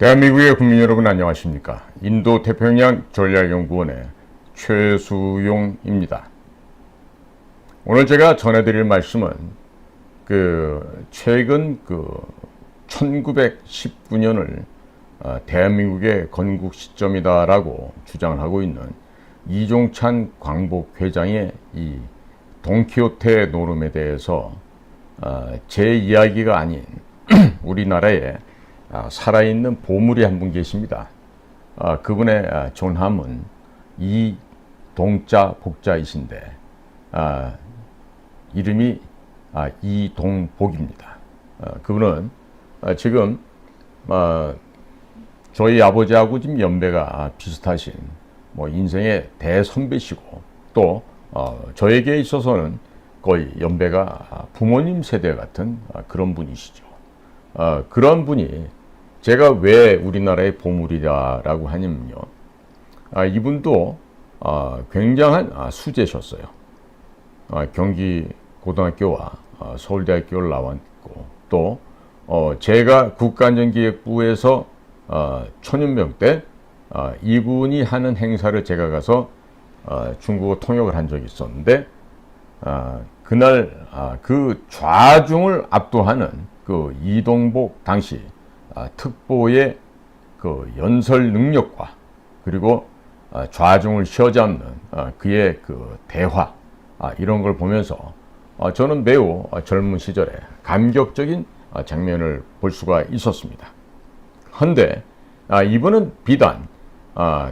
대한민국의 국민 여러분 안녕하십니까? 인도 태평양 전략연구원의 최수용입니다. 오늘 제가 전해드릴 말씀은 최근 1919년을 대한민국의 건국 시점이다라고 주장을 하고 있는 이종찬 광복회장의 이 돈키호테 노름에 대해서 제 이야기가 아닌 우리나라에 살아있는 보물이 한 분 계십니다. 그분의 존함은 이동자 복자이신데 이름이 이동복입니다. 그분은 지금 저희 아버지하고 지금 연배가 비슷하신 인생의 대선배시고 또 저에게 있어서는 거의 연배가 부모님 세대 같은 그런 분이시죠. 그런 분이 제가 왜 우리나라의 보물이다라고 하냐면요. 이분도 굉장한 수재셨어요. 경기 고등학교와 서울대학교를 나왔고 또 제가 국가안전기획부에서 초년병 때 이분이 하는 행사를 제가 가서 중국어 통역을 한 적이 있었는데 그날 그 좌중을 압도하는 그 이동복 당시 특보의 그 연설 능력과 그리고 좌중을 휘어잡는 그의 그 대화 이런 걸 보면서 저는 매우 젊은 시절에 감격적인 장면을 볼 수가 있었습니다. 그런데 이분은 비단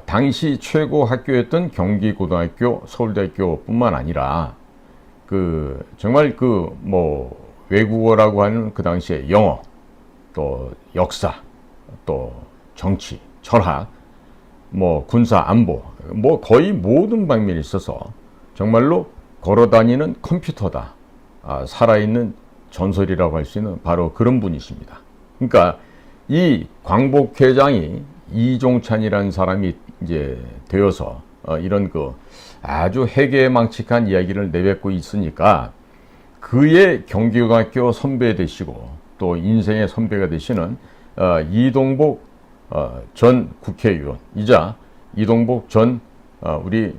당시 최고 학교였던 경기고등학교, 서울대학교뿐만 아니라 정말 외국어라고 하는 그 당시에 영어, 또 역사, 또 정치, 철학, 군사 안보, 거의 모든 방면에 있어서 정말로 걸어다니는 컴퓨터다. 살아있는 전설이라고 할 수 있는 바로 그런 분이십니다. 그러니까 이 광복회장이 이종찬이라는 사람이 이제 되어서 이런 아주 해괴망측한 이야기를 내뱉고 있으니까 그의 경기고등학교 선배 되시고 또 인생의 선배가 되시는 이동복 전 국회의원이자 이동복 전 우리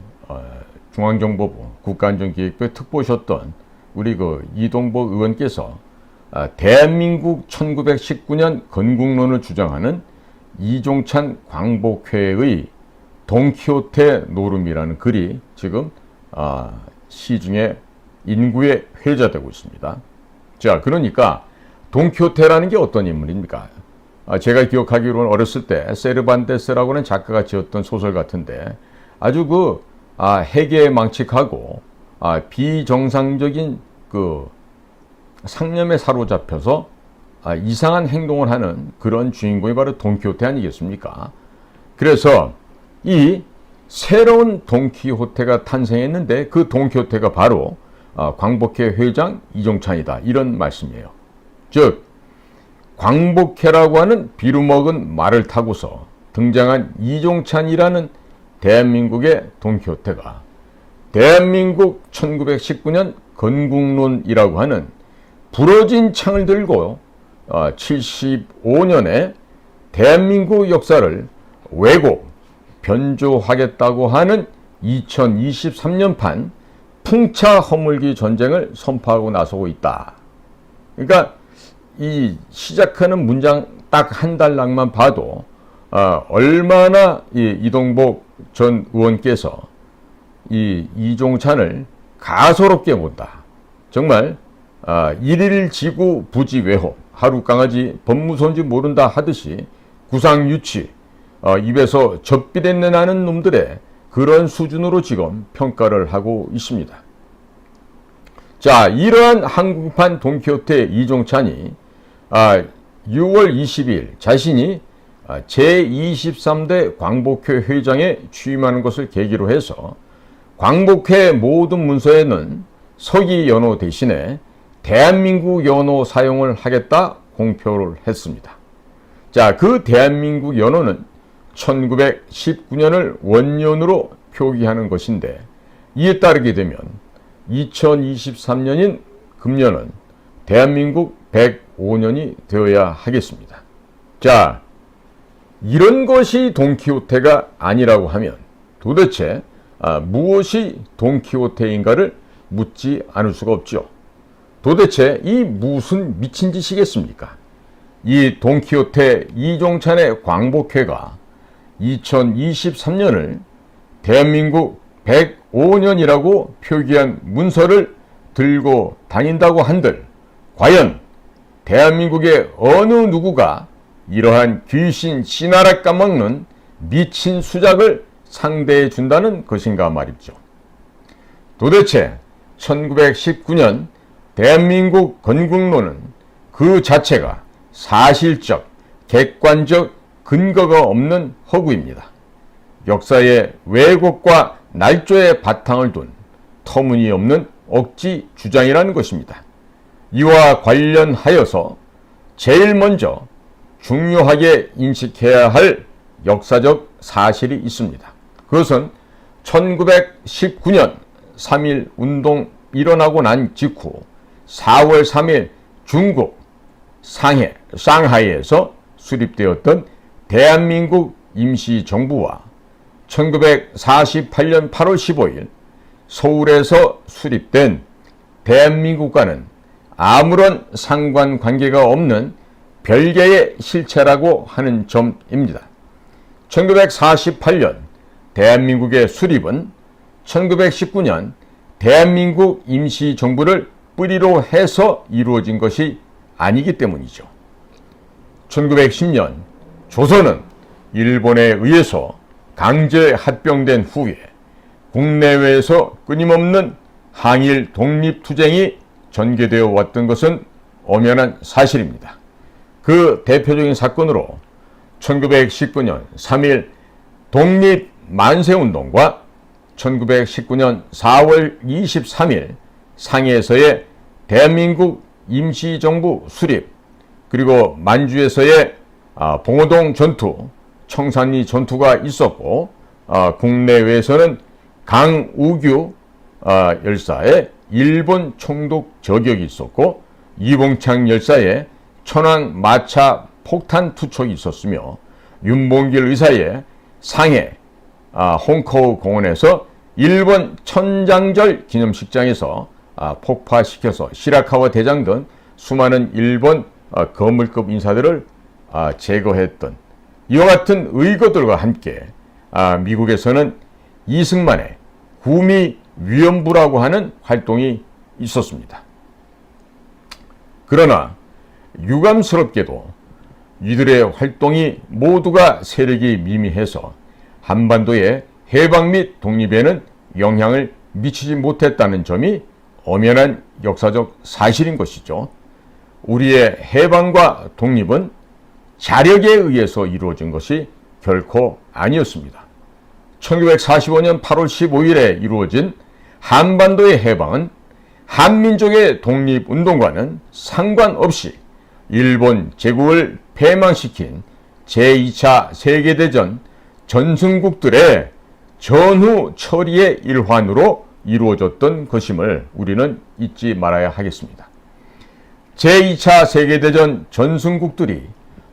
중앙정보부 국가안전기획부의 특보셨던 우리 이동복 의원께서 대한민국 1919년 건국론을 주장하는 이종찬 광복회의 돈키호테 노름이라는 글이 지금 시중에 인구에 회자되고 있습니다. 자, 그러니까 돈키호테라는 게 어떤 인물입니까? 제가 기억하기로는 어렸을 때 세르반테스라고 하는 작가가 지었던 소설 같은데 아주 해괴망측하고 비정상적인 상념에 사로잡혀서 이상한 행동을 하는 그런 주인공이 바로 돈키호테 아니겠습니까? 그래서 이 새로운 돈키호테가 탄생했는데 그 돈키호테가 바로 광복회 회장 이종찬이다. 이런 말씀이에요. 즉 광복회라고 하는 비루먹은 말을 타고서 등장한 이종찬이라는 대한민국의 돈키호테가 대한민국 1919년 건국론이라고 하는 부러진 창을 들고 75년에 대한민국 역사를 왜곡, 변조하겠다고 하는 2023년판 풍차 허물기 전쟁을 선포하고 나서고 있다. 그러니까 이 시작하는 문장 딱 한 달락만 봐도 얼마나 이동복 전 의원께서 이 이종찬을 가소롭게 본다. 정말 일일지구 부지외호, 하루 강아지 법무서인지 모른다 하듯이 구상유치, 입에서 젖비린내 나는 놈들의 그런 수준으로 지금 평가를 하고 있습니다. 자, 이러한 한국판 돈키호테 이종찬이 6월 22일 자신이 제23대 광복회 회장에 취임하는 것을 계기로 해서 광복회 모든 문서에는 서기 연호 대신에 대한민국 연호 사용을 하겠다 공표를 했습니다. 자, 그 대한민국 연호는 1919년을 원년으로 표기하는 것인데 이에 따르게 되면 2023년인 금년은 대한민국 105년이 되어야 하겠습니다. 자, 이런 것이 돈키호테가 아니라고 하면 도대체 무엇이 돈키호테인가를 묻지 않을 수가 없죠. 도대체 이 무슨 미친 짓이겠습니까? 이 돈키호테 이종찬의 광복회가 2023년을 대한민국 105년이라고 표기한 문서를 들고 다닌다고 한들 과연 대한민국의 어느 누구가 이러한 귀신 씨나라 까먹는 미친 수작을 상대해 준다는 것인가 말이죠. 도대체 1919년 대한민국 건국론은 그 자체가 사실적, 객관적 근거가 없는 허구입니다. 역사의 왜곡과 날조의 바탕을 둔 터무니없는 억지 주장이라는 것입니다. 이와 관련하여서 제일 먼저 중요하게 인식해야 할 역사적 사실이 있습니다. 그것은 1919년 3.1 운동 일어나고 난 직후 4월 3일 중국 상하이에서 수립되었던 대한민국 임시정부와 1948년 8월 15일 서울에서 수립된 대한민국과는 아무런 상관관계가 없는 별개의 실체라고 하는 점입니다. 1948년 대한민국의 수립은 1919년 대한민국 임시정부를 뿌리로 해서 이루어진 것이 아니기 때문이죠. 1910년 조선은 일본에 의해서 강제 합병된 후에 국내외에서 끊임없는 항일 독립투쟁이 전개되어 왔던 것은 엄연한 사실입니다. 그 대표적인 사건으로 1919년 3.1 독립만세운동과 1919년 4월 23일 상해에서의 대한민국 임시정부 수립, 그리고 만주에서의 봉오동 전투, 청산리 전투가 있었고, 국내외에서는 강우규 열사의 일본 총독 저격이 있었고, 이봉창 열사의 천황 마차 폭탄 투척이 있었으며, 윤봉길 의사의 상해 홍커우 공원에서 일본 천장절 기념식장에서 폭파시켜서 시라카와 대장 등 수많은 일본 거물급 인사들을 제거했던 이와 같은 의거들과 함께 미국에서는 이승만의 구미위원부라고 하는 활동이 있었습니다. 그러나 유감스럽게도 이들의 활동이 모두가 세력이 미미해서 한반도의 해방 및 독립에는 영향을 미치지 못했다는 점이 엄연한 역사적 사실인 것이죠. 우리의 해방과 독립은 자력에 의해서 이루어진 것이 결코 아니었습니다. 1945년 8월 15일에 이루어진 한반도의 해방은 한민족의 독립운동과는 상관없이 일본 제국을 패망시킨 제2차 세계대전 전승국들의 전후 처리의 일환으로 이루어졌던 것임을 우리는 잊지 말아야 하겠습니다. 제2차 세계대전 전승국들이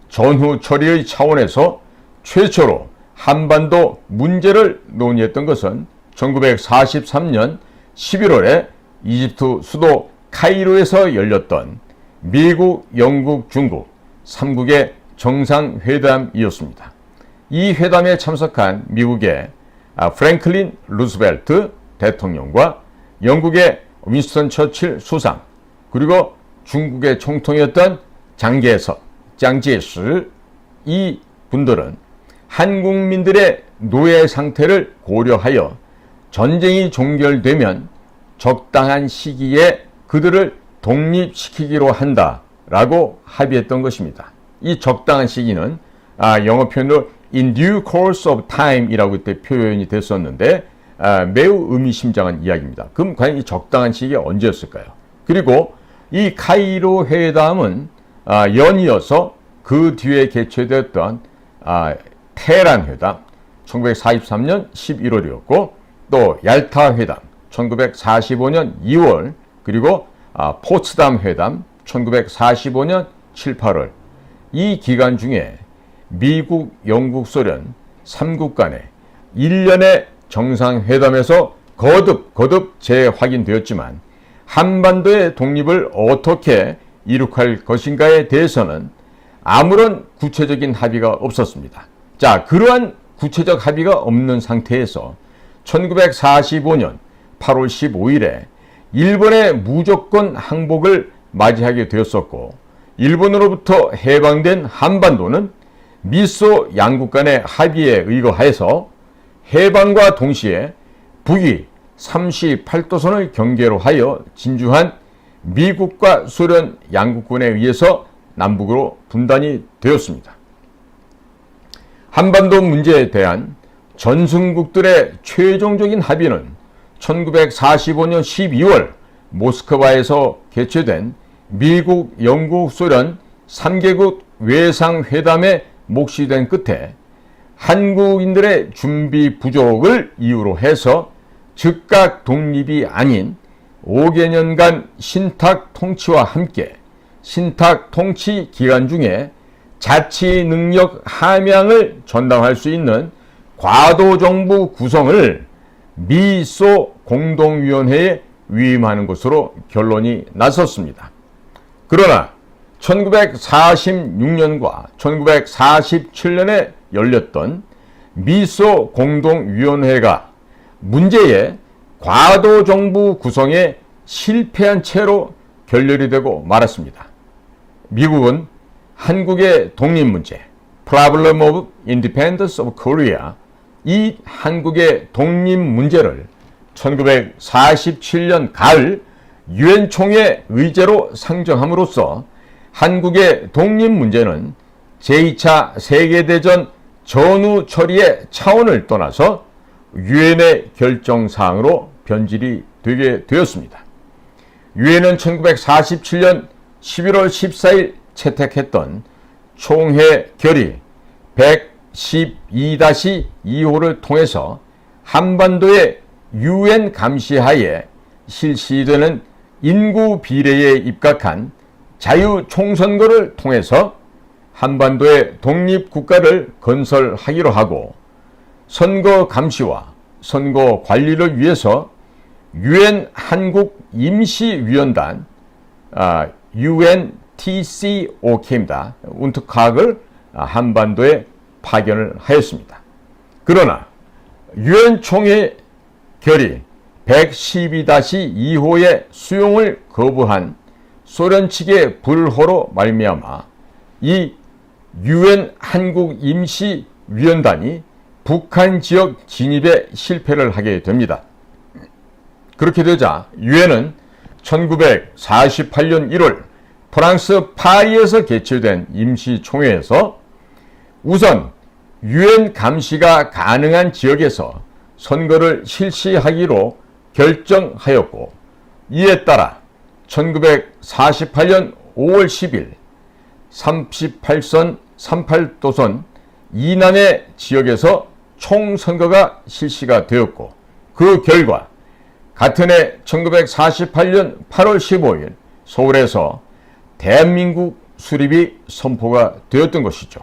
전후 처리의 차원에서 최초로 한반도 문제를 논의했던 것은 1943년 11월에 이집트 수도 카이로에서 열렸던 미국, 영국, 중국 3국의 정상회담이었습니다. 이 회담에 참석한 미국의 프랭클린 루스벨트 대통령과 영국의 윈스턴 처칠 수상, 그리고 중국의 총통이었던 장제스, 이 분들은 한국민들의 노예 상태를 고려하여 전쟁이 종결되면 적당한 시기에 그들을 독립시키기로 한다라고 합의했던 것입니다. 이 적당한 시기는 영어 표현으로 in due course of time 이라고 그때 표현이 됐었는데 매우 의미심장한 이야기입니다. 그럼 과연 이 적당한 시기가 언제였을까요? 그리고 이 카이로 회담은 연이어서 그 뒤에 개최되었던 테헤란 회담 1943년 11월이었고 또 얄타 회담 1945년 2월, 그리고 포츠담 회담 1945년 7, 8월, 이 기간 중에 미국, 영국, 소련 3국 간의 1년의 정상회담에서 거듭 재확인되었지만 한반도의 독립을 어떻게 이룩할 것인가에 대해서는 아무런 구체적인 합의가 없었습니다. 자, 그러한 구체적 합의가 없는 상태에서 1945년 8월 15일에 일본의 무조건 항복을 맞이하게 되었었고, 일본으로부터 해방된 한반도는 미소 양국 간의 합의에 의거하여서 해방과 동시에 북위 38도선을 경계로 하여 진주한 미국과 소련 양국군에 의해서 남북으로 분단이 되었습니다. 한반도 문제에 대한 전승국들의 최종적인 합의는 1945년 12월 모스크바에서 개최된 미국, 영국, 소련 3개국 외상회담에 몫이 된 끝에 한국인들의 준비 부족을 이유로 해서 즉각 독립이 아닌 5개년간 신탁 통치와 함께 신탁 통치 기간 중에 자치 능력 함양을 전담할 수 있는 과도정부 구성을 미소 공동위원회에 위임하는 것으로 결론이 났었습니다. 그러나 1946년과 1947년에 열렸던 미소 공동위원회가 문제의 과도정부 구성에 실패한 채로 결렬이 되고 말았습니다. 미국은 한국의 독립 문제, Problem of Independence of Korea, 이 한국의 독립 문제를 1947년 가을 유엔 총회 의제로 상정함으로써 한국의 독립 문제는 제2차 세계대전 전후 처리의 차원을 떠나서 유엔의 결정사항으로 변질이 되게 되었습니다. 유엔은 1947년 11월 14일 채택했던 총회 결의 112-2호를 통해서 한반도의 유엔 감시하에 실시되는 인구 비례에 입각한 자유총선거를 통해서 한반도의 독립국가를 건설하기로 하고, 선거 감시와 선거 관리를 위해서 유엔 한국 임시위원단 UNTCOK입니다. 운트카를 한반도에 파견을 하였습니다. 그러나 유엔 총회 결의 112-2호의 수용을 거부한 소련 측의 불호로 말미암아 이 유엔 한국 임시위원단이 북한 지역 진입에 실패를 하게 됩니다. 그렇게 되자 유엔은 1948년 1월 프랑스 파리에서 개최된 임시총회에서 우선 유엔 감시가 가능한 지역에서 선거를 실시하기로 결정하였고, 이에 따라 1948년 5월 10일 38선 38도선 이남의 지역에서 총선거가 실시가 되었고, 그 결과 같은 해 1948년 8월 15일 서울에서 대한민국 수립이 선포가 되었던 것이죠.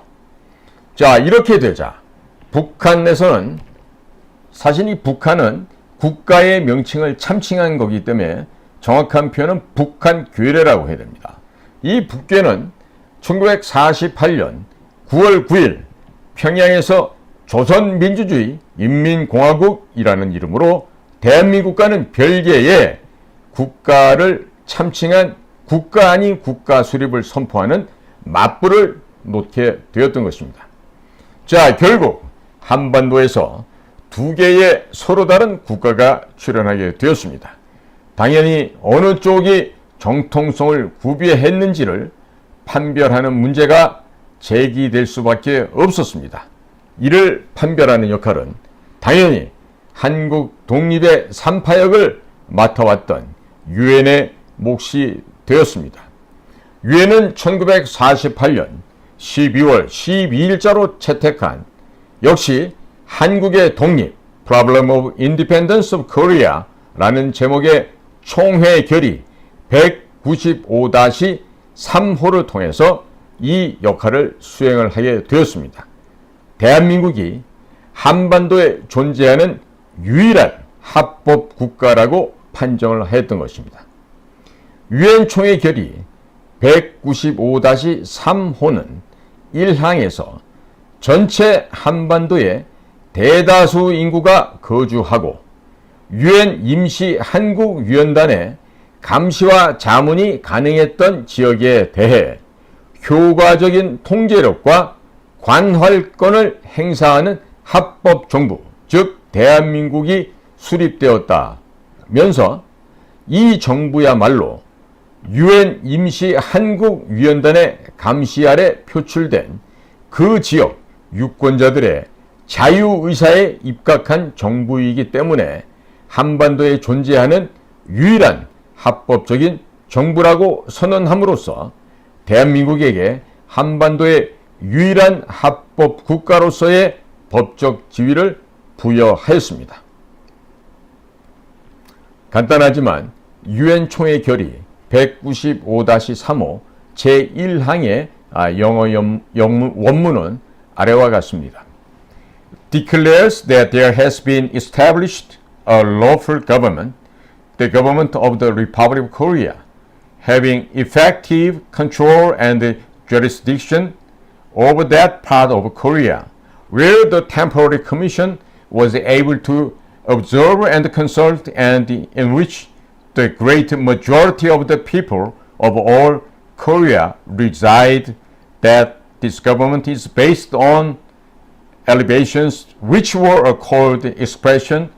자, 이렇게 되자 북한에서는, 사실 이 북한은 국가의 명칭을 참칭한 거기 때문에 정확한 표현은 북한 괴뢰라고 해야 됩니다. 이 북괴는 1948년 9월 9일 평양에서 조선민주주의 인민공화국이라는 이름으로 대한민국과는 별개의 국가를 참칭한 국가 아닌 국가 수립을 선포하는 맞불을 놓게 되었던 것입니다. 자, 결국 한반도에서 두 개의 서로 다른 국가가 출현하게 되었습니다. 당연히 어느 쪽이 정통성을 구비했는지를 판별하는 문제가 제기될 수밖에 없었습니다. 이를 판별하는 역할은 당연히 한국 독립의 삼파역을 맡아왔던 유엔의 몫이 되었습니다. 유엔은 1948년 12월 12일자로 채택한 역시 한국의 독립, Problem of Independence of Korea 라는 제목의 총회 결의 195-3호를 통해서 이 역할을 수행을 하게 되었습니다. 대한민국이 한반도에 존재하는 유일한 합법 국가라고 판정을 하였던 것입니다. 유엔 총회 결의 195-3호는 1항에서 전체 한반도에 대다수 인구가 거주하고 유엔 임시 한국위원단의 감시와 자문이 가능했던 지역에 대해 효과적인 통제력과 관할권을 행사하는 합법정부, 즉 대한민국이 수립되었다면서 이 정부야말로 유엔 임시 한국위원단의 감시 아래 표출된 그 지역 유권자들의 자유의사에 입각한 정부이기 때문에 한반도에 존재하는 유일한 합법적인 정부라고 선언함으로써 대한민국에게 한반도의 유일한 합법 국가로서의 법적 지위를 부여하였습니다. 간단하지만 유엔 총회 결의 195-3호 제1항의 영어 원문은 아래와 같습니다. Declares that there has been established a lawful government, the government of the Republic of Korea, having effective control and jurisdiction over that part of Korea, where the temporary commission was able to observe and consult, and in which the great majority of the people of all Korea reside, that this government is based on elevations which were a cold expression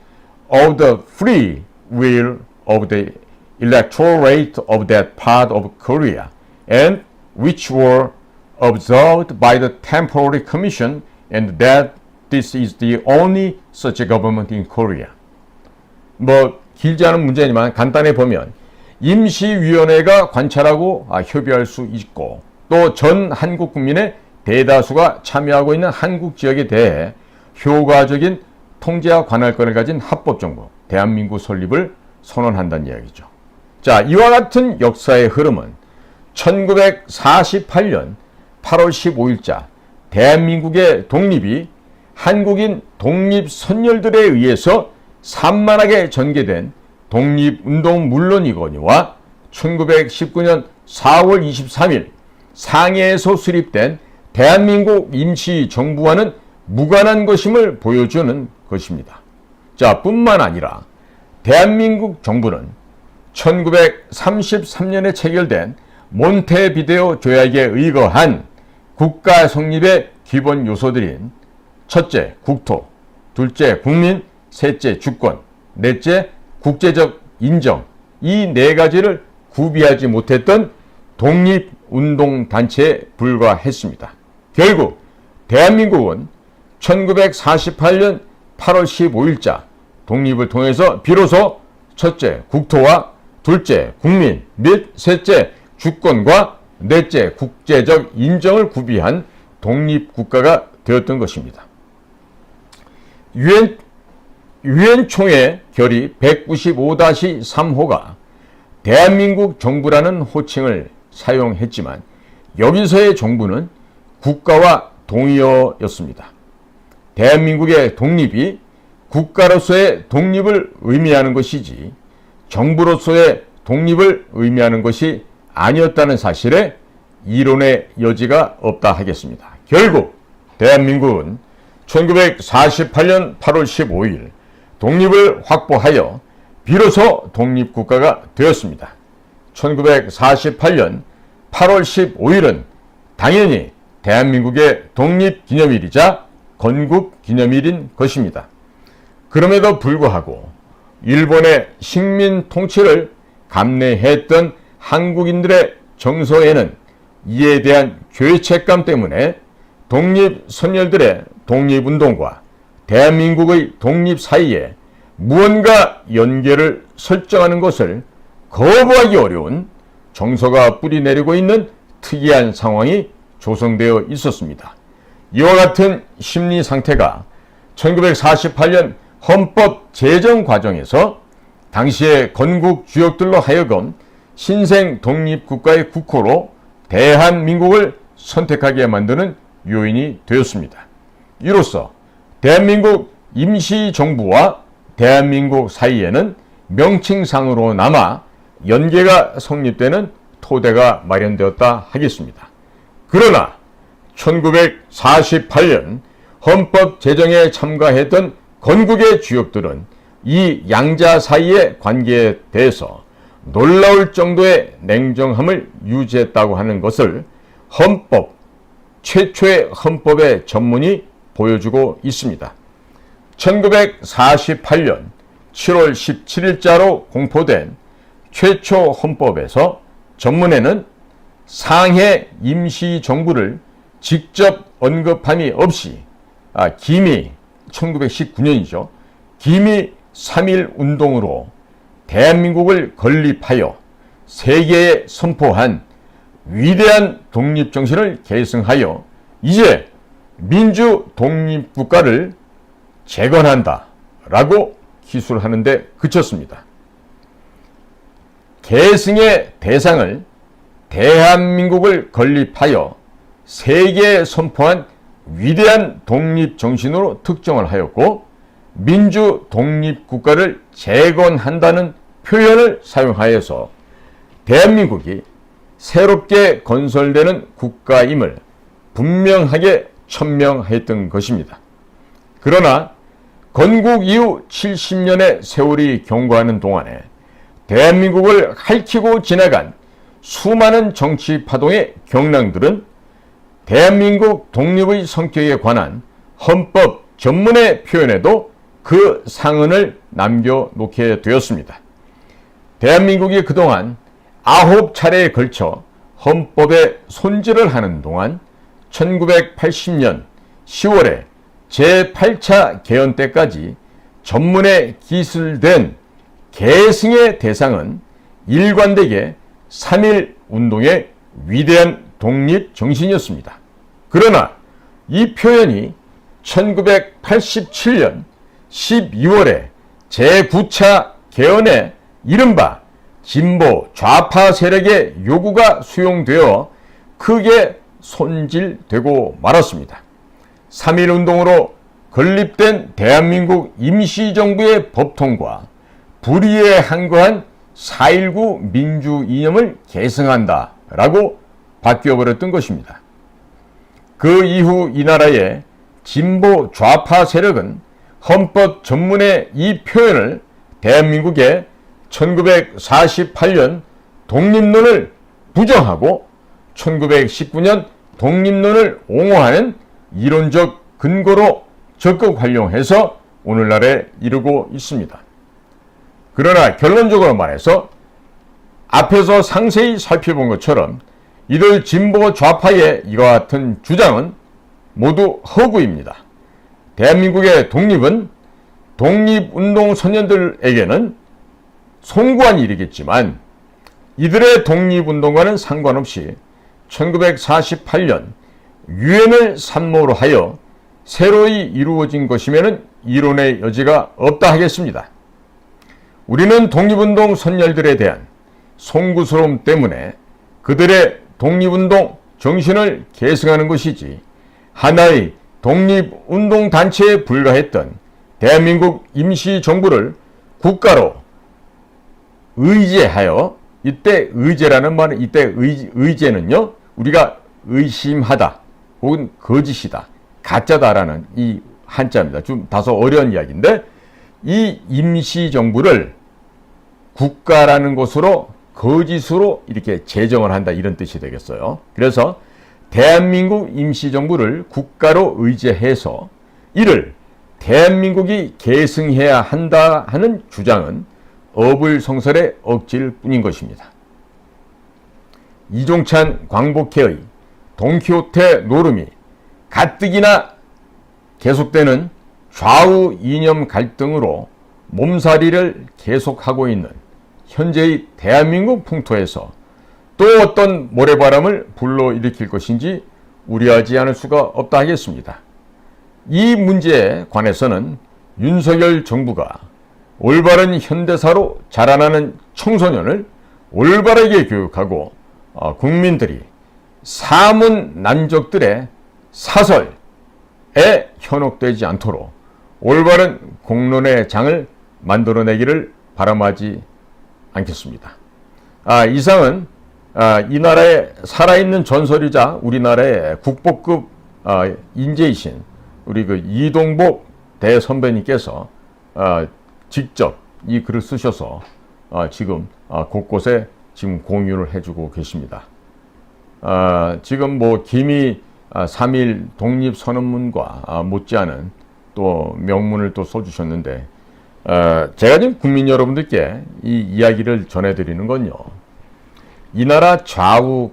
of the free will of the electorate of that part of Korea, and which were observed by the temporary commission, and that this is the only such a government in Korea. 길지 않은 문제지만 간단히 보면 임시위원회가 관찰하고 협의할 수 있고 또 전 한국 국민의 대다수가 참여하고 있는 한국 지역에 대해 효과적인 통제와 관할권을 가진 합법정부 대한민국 설립을 선언한다는 이야기죠. 자, 이와 같은 역사의 흐름은 1948년 8월 15일자 대한민국의 독립이 한국인 독립선열들에 의해서 산만하게 전개된 독립운동 물론이거니와 1919년 4월 23일 상해에서 수립된 대한민국 임시정부와는 무관한 것임을 보여주는 것입니다. 자, 뿐만 아니라 대한민국 정부는 1933년에 체결된 몬테비데오 조약에 의거한 국가 성립의 기본 요소들인 첫째, 국토, 둘째, 국민, 셋째, 주권, 넷째, 국제적 인정, 이 네 가지를 구비하지 못했던 독립운동단체에 불과했습니다. 결국 대한민국은 1948년 8월 15일자 독립을 통해서 비로소 첫째, 국토와 둘째, 국민 및 셋째, 주권과 넷째, 국제적 인정을 구비한 독립국가가 되었던 것입니다. 유엔 총회 결의 195-3호가 대한민국 정부라는 호칭을 사용했지만 여기서의 정부는 국가와 동의어였습니다. 대한민국의 독립이 국가로서의 독립을 의미하는 것이지 정부로서의 독립을 의미하는 것이 아니었다는 사실에 이론의 여지가 없다 하겠습니다. 결국 대한민국은 1948년 8월 15일 독립을 확보하여 비로소 독립국가가 되었습니다. 1948년 8월 15일은 당연히 대한민국의 독립기념일이자 건국기념일인 것입니다. 그럼에도 불구하고 일본의 식민 통치를 감내했던 한국인들의 정서에는 이에 대한 죄책감 때문에 독립선열들의 독립운동과 대한민국의 독립 사이에 무언가 연계를 설정하는 것을 거부하기 어려운 정서가 뿌리내리고 있는 특이한 상황이 조성되어 있었습니다. 이와 같은 심리 상태가 1948년 헌법 제정 과정에서 당시의 건국 주역들로 하여금 신생 독립국가의 국호로 대한민국을 선택하게 만드는 요인이 되었습니다. 이로써 대한민국 임시정부와 대한민국 사이에는 명칭상으로나마 연계가 성립되는 토대가 마련되었다 하겠습니다. 그러나 1948년 헌법 제정에 참가했던 건국의 주역들은 이 양자 사이의 관계에 대해서 놀라울 정도의 냉정함을 유지했다고 하는 것을 최초의 헌법의 전문이 보여주고 있습니다. 1948년 7월 17일자로 공포된 최초 헌법에서 전문에는 상해 임시정부를 직접 언급함이 없이 기미 1919년이죠. 기미 3.1 운동으로 대한민국을 건립하여 세계에 선포한 위대한 독립정신을 계승하여 이제 민주 독립국가를 재건한다 라고 기술하는 데 그쳤습니다. 계승의 대상을 대한민국을 건립하여 세계에 선포한 위대한 독립정신으로 특정을 하였고 민주 독립국가를 재건한다는 표현을 사용하여서 대한민국이 새롭게 건설되는 국가임을 분명하게 천명했던 것입니다. 그러나 건국 이후 70년의 세월이 경과하는 동안에 대한민국을 핥히고 지나간 수많은 정치 파동의 경랑들은 대한민국 독립의 성격에 관한 헌법 전문의 표현에도 그 상흔을 남겨놓게 되었습니다. 대한민국이 그동안 9차례에 걸쳐 헌법에 손질을 하는 동안 1980년 10월에 제8차 개헌 때까지 전문에 기술된 계승의 대상은 일관되게 3.1 운동의 위대한 독립 정신이었습니다. 그러나 이 표현이 1987년 12월에 제9차 개헌에 이른바 진보 좌파 세력의 요구가 수용되어 크게 손질되고 말았습니다. 3.1 운동으로 건립된 대한민국 임시정부의 법통과 불의에 한거한 4.19 민주 이념을 계승한다 라고 바뀌어버렸던 것입니다. 그 이후 이 나라의 진보 좌파 세력은 헌법 전문의 이 표현을 대한민국의 1948년 독립론을 부정하고 1919년 독립론을 옹호하는 이론적 근거로 적극 활용해서 오늘날에 이르고 있습니다. 그러나 결론적으로 말해서 앞에서 상세히 살펴본 것처럼 이들 진보 좌파의 이와 같은 주장은 모두 허구입니다. 대한민국의 독립은 독립운동 선연들에게는 송구한 일이겠지만 이들의 독립운동과는 상관없이 1948년 유엔을 산모로 하여 새로이 이루어진 것이면 이론의 여지가 없다 하겠습니다. 우리는 독립운동 선열들에 대한 송구스러움 때문에 그들의 독립운동 정신을 계승하는 것이지 하나의 독립운동단체에 불과했던 대한민국 임시정부를 국가로 의제하여 이때 의제라는 말은 이때 의제는요 우리가 의심하다 혹은 거짓이다 가짜다라는 이 한자입니다. 좀 다소 어려운 이야기인데 이 임시정부를 국가라는 것으로 거짓으로 이렇게 제정을 한다 이런 뜻이 되겠어요. 그래서 대한민국 임시정부를 국가로 의제해서 이를 대한민국이 계승해야 한다 하는 주장은 어불성설의 억지일 뿐인 것입니다. 이종찬 광복회의 돈키호테 노름이 가뜩이나 계속되는 좌우 이념 갈등으로 몸살이를 계속하고 있는 현재의 대한민국 풍토에서 또 어떤 모래바람을 불러일으킬 것인지 우려하지 않을 수가 없다 하겠습니다. 이 문제에 관해서는 윤석열 정부가 올바른 현대사로 자라나는 청소년을 올바르게 교육하고 국민들이 사문 난적들의 사설에 현혹되지 않도록 올바른 공론의 장을 만들어내기를 바람하지 않겠습니다. 이상은 이 나라의 살아있는 전설이자 우리나라의 국보급 인재이신 우리 그 이동복 대선배님께서 직접 이 글을 쓰셔서 지금 곳곳에 지금 공유를 해주고 계십니다. 지금 뭐 기미 3.1 독립선언문과 못지않은 또 명문을 또 써주셨는데 제가 지금 국민 여러분들께 이 이야기를 전해드리는 건요. 이 나라 좌우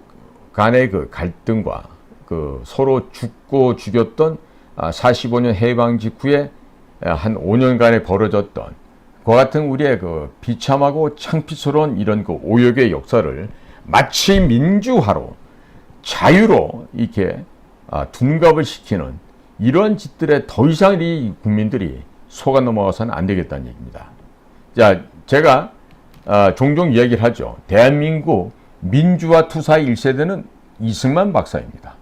간의 그 갈등과 그 서로 죽고 죽였던 45년 해방 직후에 한 5년간에 벌어졌던 그와 같은 우리의 그 비참하고 창피스러운 이런 그 오역의 역사를 마치 민주화로 자유로 이렇게 둔갑을 시키는 이런 짓들에 더 이상 이 국민들이 속아 넘어가서는 안 되겠다는 얘기입니다. 자, 제가 종종 이야기를 하죠. 대한민국 민주화 투사 1세대는 이승만 박사입니다.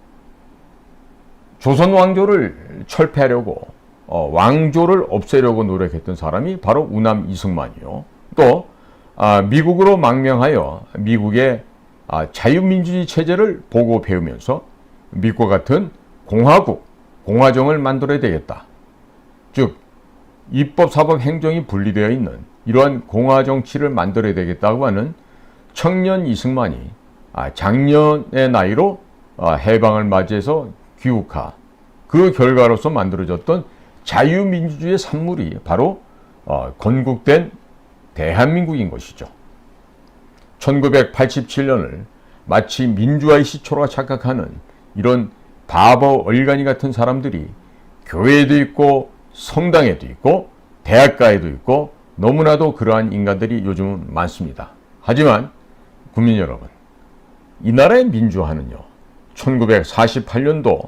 조선 왕조를 철폐하려고 왕조를 없애려고 노력했던 사람이 바로 우남 이승만이요. 또 미국으로 망명하여 미국의 자유민주주의 체제를 보고 배우면서 미국과 같은 공화국, 공화정을 만들어야 되겠다. 즉 입법, 사법, 행정이 분리되어 있는 이러한 공화정치를 만들어야 되겠다고 하는 청년 이승만이 작년의 나이로 해방을 맞이해서 귀국하 그 결과로서 만들어졌던 자유민주주의의 산물이 바로 건국된 대한민국인 것이죠. 1987년을 마치 민주화의 시초로 착각하는 이런 바보 얼간이 같은 사람들이 교회에도 있고 성당에도 있고 대학가에도 있고 너무나도 그러한 인간들이 요즘은 많습니다. 하지만 국민 여러분, 이 나라의 민주화는요 1948년도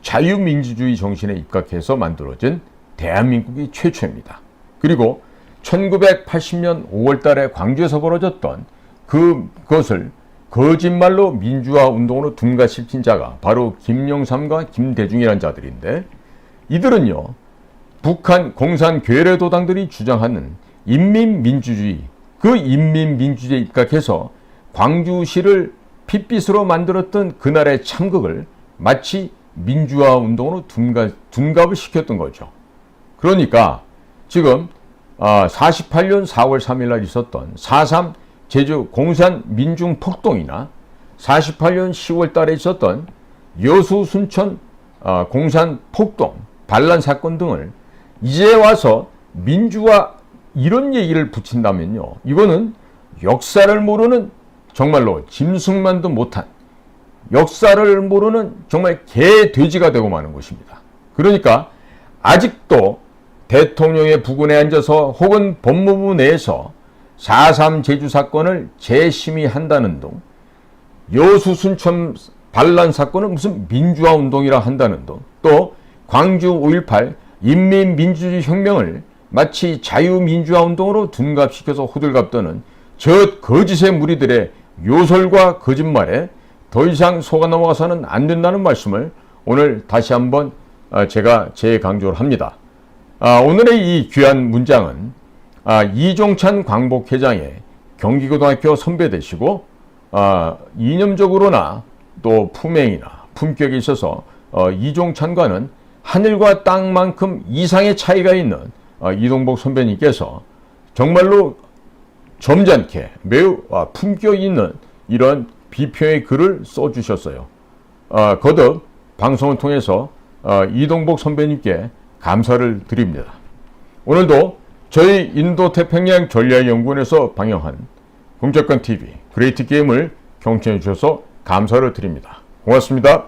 자유민주주의 정신에 입각해서 만들어진 대한민국이 최초입니다. 그리고 1980년 5월달에 광주에서 벌어졌던 그것을 거짓말로 민주화 운동으로 둔갑시킨 자가 바로 김영삼과 김대중이라는 자들인데, 이들은요 북한 공산 괴뢰도당들이 주장하는 인민민주주의, 그 인민민주주의에 입각해서 광주시를 핏빛으로 만들었던 그날의 참극을 마치 민주화 운동으로 둔갑을 시켰던 거죠. 그러니까 지금 48년 4월 3일 날 있었던 4.3 제주 공산 민중 폭동이나 48년 10월 달에 있었던 여수 순천 공산 폭동, 반란 사건 등을 이제 와서 민주화 이런 얘기를 붙인다면요, 이거는 역사를 모르는 정말로 짐승만도 못한, 역사를 모르는 정말 개돼지가 되고 마는 것입니다. 그러니까 아직도 대통령의 부근에 앉아서 혹은 법무부 내에서 4.3 제주 사건을 재심의한다는 등, 여수 순천 반란 사건을 무슨 민주화 운동이라 한다는 등, 또 광주 5.18 인민민주주의 혁명을 마치 자유민주화 운동으로 둔갑시켜서 호들갑 떠는 저 거짓의 무리들의 요설과 거짓말에 더 이상 속아 넘어가서는 안 된다는 말씀을 오늘 다시 한번 제가 재강조를 합니다. 오늘의 이 귀한 문장은 이종찬 광복회장의 경기고등학교 선배 되시고 이념적으로나 또 품행이나 품격에 있어서 이종찬과는 하늘과 땅만큼 이상의 차이가 있는 이동복 선배님께서 정말로 점잖게 매우 품격 있는 이런 비평의 글을 써주셨어요. 거듭 방송을 통해서 이동복 선배님께 감사를 드립니다. 오늘도 저희 인도태평양 전략연구원에서 방영한 공작관TV 그레이트 게임을 경청해 주셔서 감사를 드립니다. 고맙습니다.